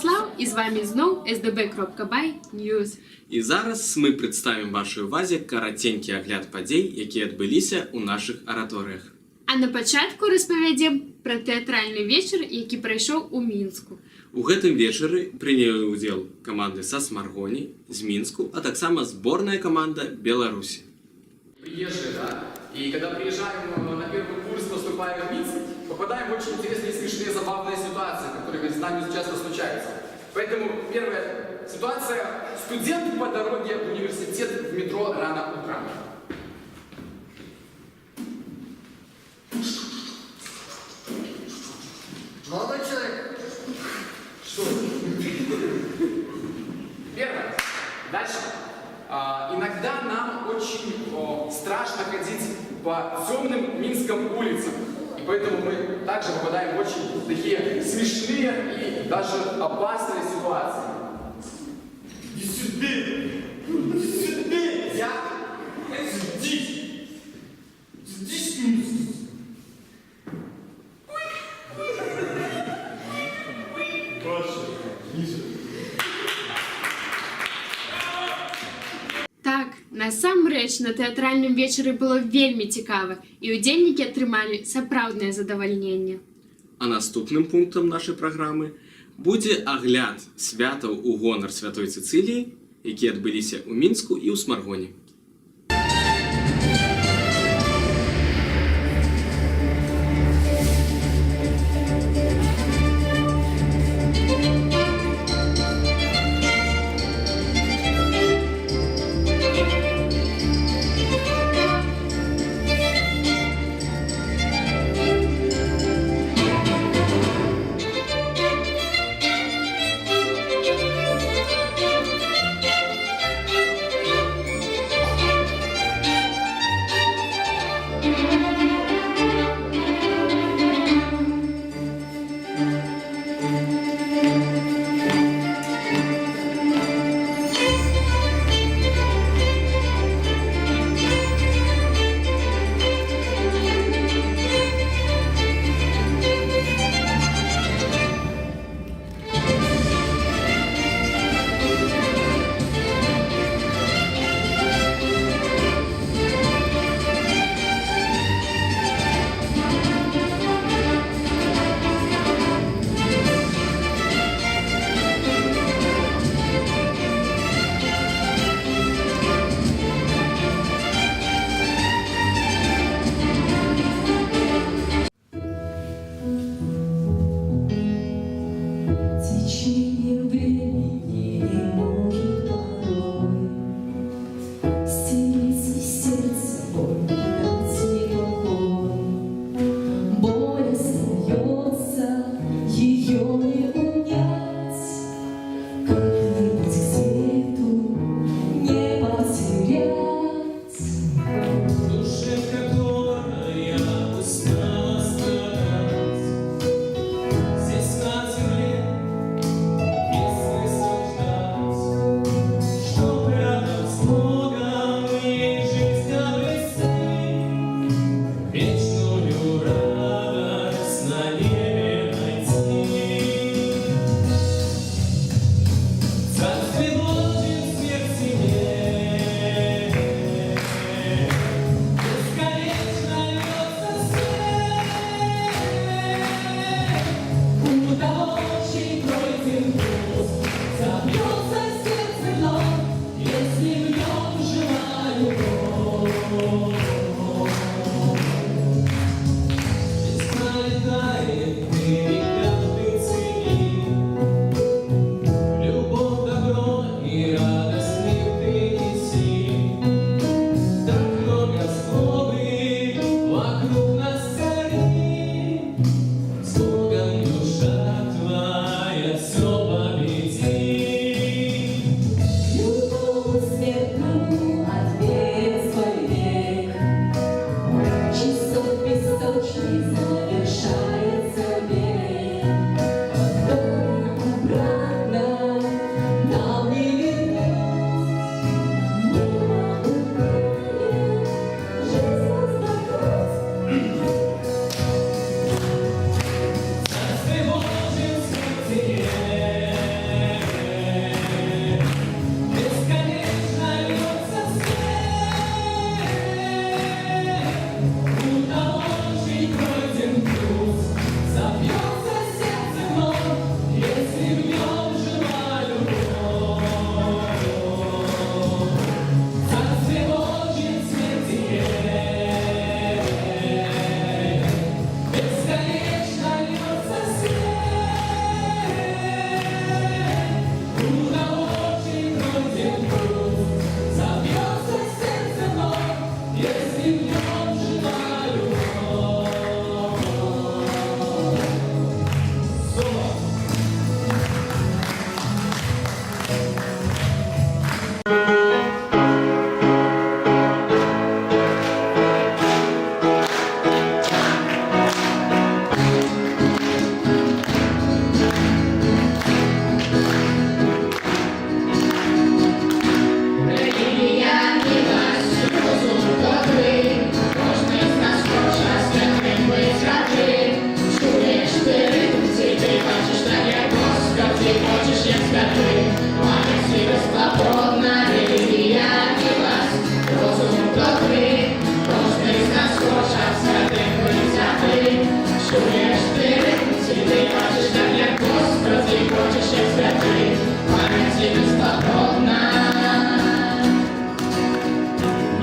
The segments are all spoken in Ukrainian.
Владислав і з вами знов sdb.by News. І зараз ми представимо вашій увазі каратенький огляд подій, які відбулися у наших ораторіях. А на початку розповідемо про театральний вечір, який пройшов у Мінську. У гэтым вечары прынялі ўдзел каманды са Смаргоні, з Мінску, а таксама зборная команда Беларусі. Приезжие, да? И когда приезжаем на первый курс, поступаем в Минск, попадаем в очень интересные, смешные, забавные ситуации, которые с нами часто случаются. Поэтому первая ситуация. Студент по дороге в университет в метро рано утром. Молодой человек. Что? Первое. Дальше. Иногда нам очень страшно ходить по темным минским улицам. И поэтому мы также попадаем в очень такие смешные и даже опасные ситуации. Иди сюда. Иди сюда. Я здесь. Здесь Минск. Паша, ниже. Так, насамрэч на тэатральным вечары было вельмі цікава, і ўдзельнікі атрымалі сапраўднае задавальненне. А наступным пунктам нашай праграмы будзе агляд святаў у гонар Святой Цэцыліі, якія адбыліся ў Мінску і ў Смаргоні. Течение времени может порой стелить сердце, боль дать никакой. Боль остается, ее не унять, как-нибудь к свету не потерять. Душе, которая устала страдать, здесь на земле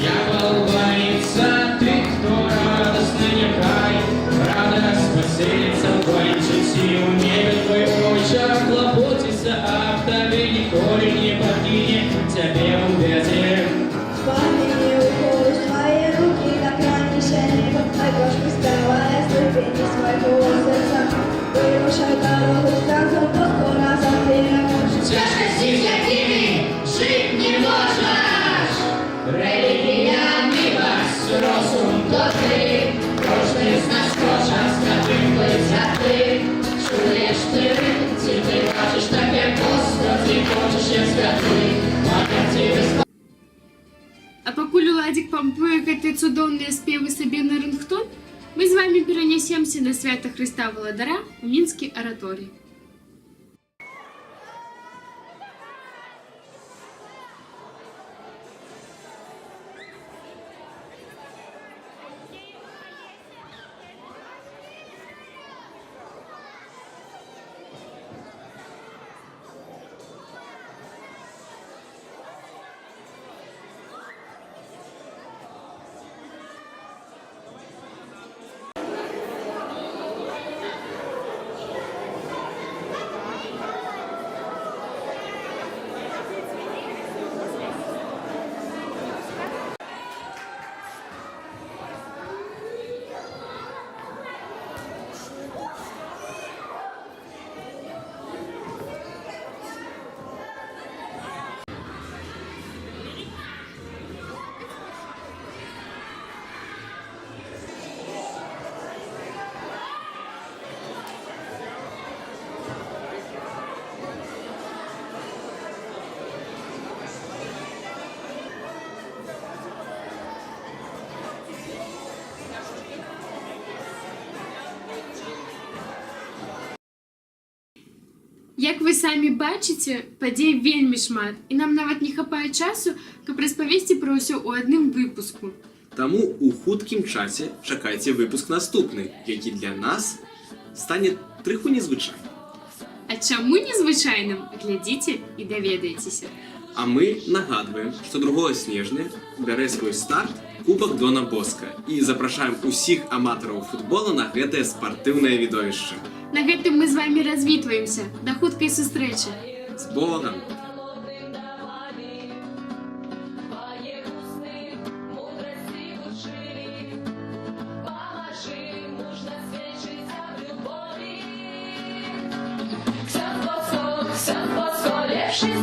Як волнується ти, хто радостно нехай, радость поселится в твоем житті, у небе твой очах клопотится, а в тебе ніколи не покине тебе у беде. Пламени уколы твои руки, как раньше небо, огонь выставая ступени своего сердца. Вырушай дорогу станцию, то скоро завернешь. Тяжкости всякими жить не можешь. Религия милость, розум добрый, кожний з нас хоче святим висяти. Чуєш ти ритм, ти бачиш так, як Господи, хочеш, як святий, пам'яті без. А пакуль Уладзік пампуе гэты цудоўныя спевы сабе на рынгтон, мы з вами перанесемся на свята Хрыста Валадара ў мінскі араторый. Як вы самі бачыце, падзей вельмі шмат, і нам нават не хапае часу, каб распавесці пра ўсё ў адным выпуску. Таму у хуткім часе чакайце выпуск наступны, які для нас стане трыху незвычайным. А чаму незвычайным? Глядзіце і даведаецеся. А мы нагадваем, што 2 снежня бярэ свой старт Кубак Дона Боска і запрашаем усіх аматараў футбола на гэтае спартыўнае відовішча. На гэтым мы з вами развітваемся. Да хуткай сустрэчы. З Богам! Лепший